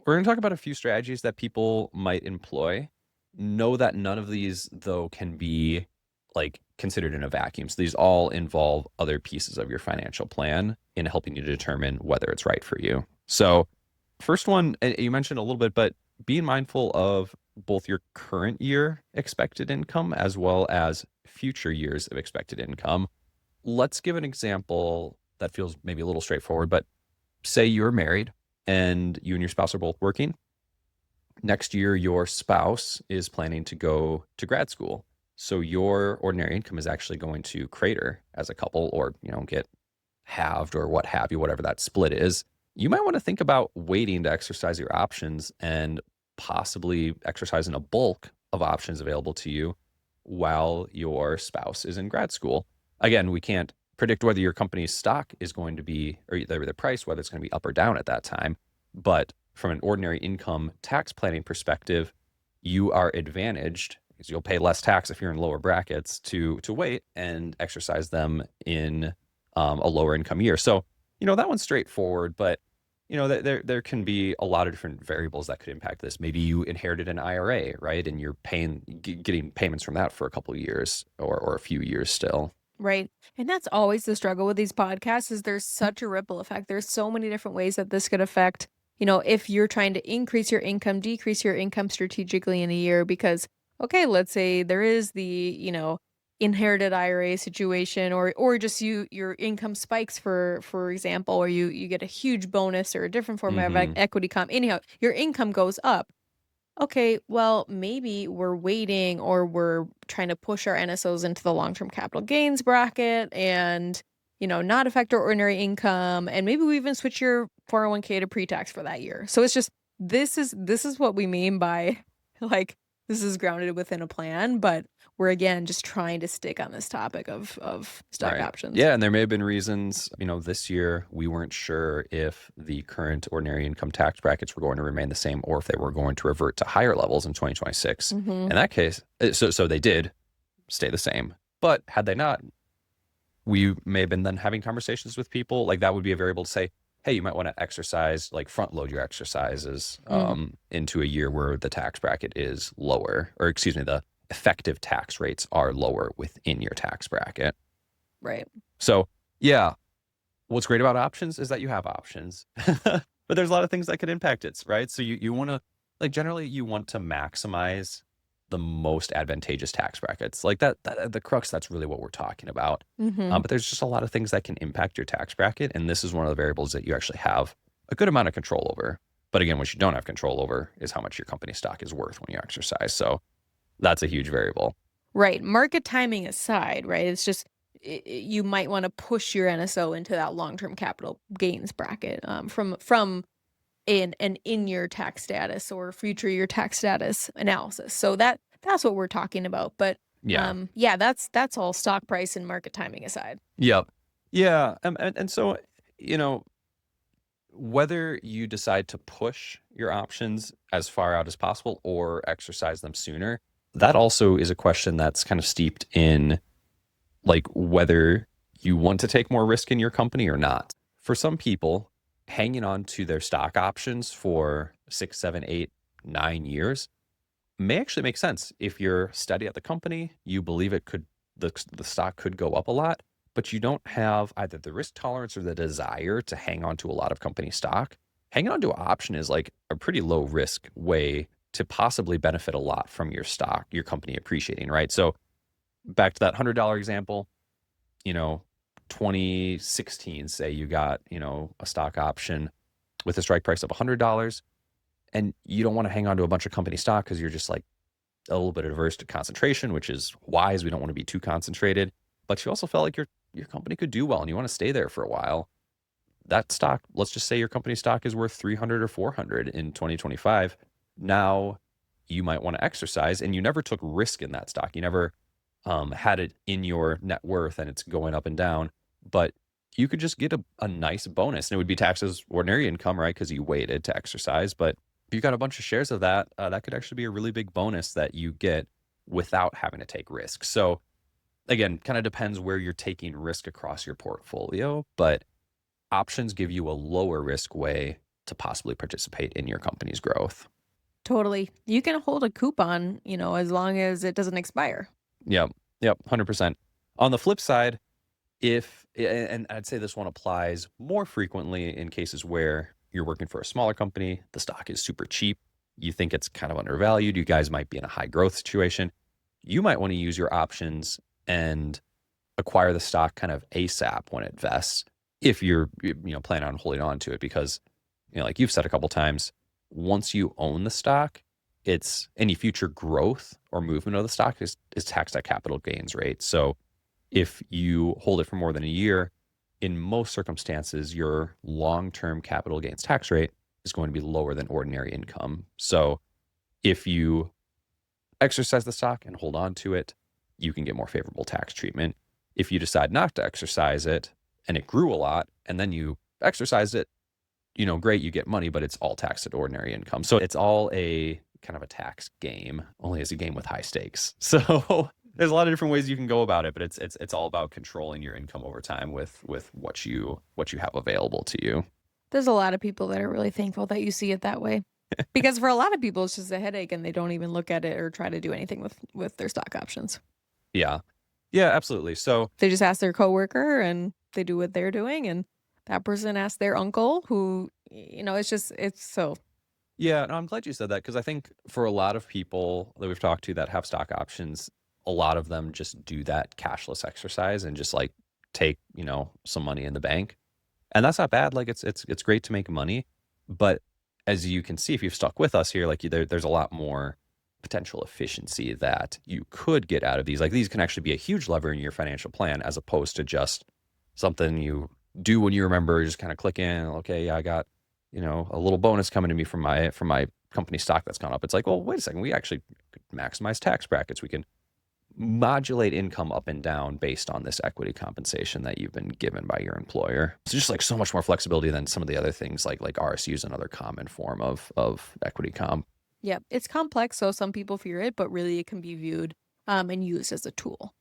We're going to talk about a few strategies that people might employ. Know that none of these, though, can be like considered in a vacuum. So these all involve other pieces of your financial plan in helping you to determine whether it's right for you. So first one, you mentioned a little bit, but being mindful of both your current year expected income as well as future years of expected income. Let's give an example that feels maybe a little straightforward, but say you're married and you and your spouse are both working. Next year, your spouse is planning to go to grad school. So your ordinary income is actually going to crater as a couple, or, get halved or what have you, whatever that split is. You might want to think about waiting to exercise your options and possibly exercising a bulk of options available to you while your spouse is in grad school. Again, we can't predict whether your company's stock is going to be, or the price, whether it's going to be up or down at that time. But from an ordinary income tax planning perspective, you are advantaged because you'll pay less tax if you're in lower brackets to wait and exercise them in a lower income year. So, that one's straightforward, but there can be a lot of different variables that could impact this. Maybe you inherited an IRA, right? And you're getting payments from that for a couple of years or a few years still. Right. And that's always the struggle with these podcasts is there's such a ripple effect. There's so many different ways that this could affect, if you're trying to increase your income, decrease your income strategically in a year because okay, let's say there is the, inherited IRA situation or just your income spikes for example, or you get a huge bonus or a different form of Hmm. equity comp. Anyhow, your income goes up. Okay, well, maybe we're waiting or we're trying to push our NSOs into the long-term capital gains bracket and, not affect our ordinary income. And maybe we even switch your 401k to pre-tax for that year. So it's just this is what we mean by like this is grounded within a plan, but we're again just trying to stick on this topic of stock Right. options. Yeah. And there may have been reasons, this year we weren't sure if the current ordinary income tax brackets were going to remain the same or if they were going to revert to higher levels in 2026. Mhm. In that case, so they did stay the same. But had they not, we may have been then having conversations with people. Like that would be a variable to say, hey, you might want to exercise, like front load your exercises Mm, into a year where the tax bracket is lower, or excuse me, the effective tax rates are lower within your tax bracket. right. So, yeah, what's great about options is that you have options, but there's a lot of things that could impact it, right? So you want to, like, generally you want to maximize the most advantageous tax brackets. Like that the crux, that's really what we're talking about. Mhm. But there's just a lot of things that can impact your tax bracket, and this is one of the variables that you actually have a good amount of control over. But again, what you don't have control over is how much your company stock is worth when you exercise. So that's a huge variable. Right, market timing aside, right, it's just you might wanna push your NSO into that long-term capital gains bracket, from an in-year tax status or future year tax status analysis, so that's what we're talking about, but, Yeah. yeah, that's all stock price and market timing aside. Yep. Yeah. And so, you know, whether you decide to push your options as far out as possible or exercise them sooner, that also is a question that's kind of steeped in like whether you want to take more risk in your company or not. For some people, hanging on to their stock options for 6, 7, 8, 9 years may actually make sense. If you're steady at the company, you believe the stock could go up a lot, but you don't have either the risk tolerance or the desire to hang on to a lot of company stock. Hanging on to an option is like a pretty low risk way to possibly benefit a lot from your stock, your company appreciating, right? So back to that $100 example, you know, 2016, say you got, a stock option with a strike price of $100 and you don't want to hang on to a bunch of company stock because you're just like a little bit adverse to concentration, which is wise. We don't want to be too concentrated, but you also felt like your company could do well and you want to stay there for a while. That stock, let's just say your company stock is worth 300 or 400 in 2025. Now you might want to exercise and you never took risk in that stock. You never had it in your net worth and it's going up and down, but you could just get a nice bonus and it would be taxed as ordinary income, right? Because you waited to exercise. But if you got a bunch of shares of that, that could actually be a really big bonus that you get without having to take risk. So again, kind of depends where you're taking risk across your portfolio, but options give you a lower risk way to possibly participate in your company's growth. Totally. You can hold a coupon, as long as it doesn't expire. Yep. Yep. 100%. On the flip side, and I'd say this one applies more frequently in cases where you're working for a smaller company, the stock is super cheap, you think it's kind of undervalued, you guys might be in a high growth situation, you might want to use your options and acquire the stock kind of ASAP when it vests, if you're planning on holding on to it, because like you've said a couple times, once you own the stock, it's any future growth or movement of the stock is taxed at capital gains rate. So if you hold it for more than a year, in most circumstances, your long-term capital gains tax rate is going to be lower than ordinary income. So if you exercise the stock and hold on to it, you can get more favorable tax treatment. If you decide not to exercise it and it grew a lot and then you exercised it, great, you get money, but it's all taxed at ordinary income. So it's all a kind of a tax game, only as a game with high stakes. So there's a lot of different ways you can go about it, but it's all about controlling your income over time with what you have available to you. There's a lot of people that are really thankful that you see it that way. Because for a lot of people, it's just a headache and they don't even look at it or try to do anything with their stock options. Yeah. Yeah, absolutely. So They just ask their coworker and they do what they're doing. And that person asks their uncle who, it's so. yeah, no, I'm glad you said that, because I think for a lot of people that we've talked to that have stock options, a lot of them just do that cashless exercise and just like take, some money in the bank. And that's not bad. Like it's great to make money, but as you can see, if you've stuck with us here, like there's a lot more potential efficiency that you could get out of these. Like these can actually be a huge lever in your financial plan, as opposed to just something you do when you remember, just kind of click in. Okay, yeah, I got a little bonus coming to me from my company stock that's gone up. It's like, well, wait a second, we actually could maximize tax brackets. We can modulate income up and down based on this equity compensation that you've been given by your employer. It's just like so much more flexibility than some of the other things like RSUs, another common form of equity comp. Yeah, it's complex, so some people fear it, but really it can be viewed and used as a tool.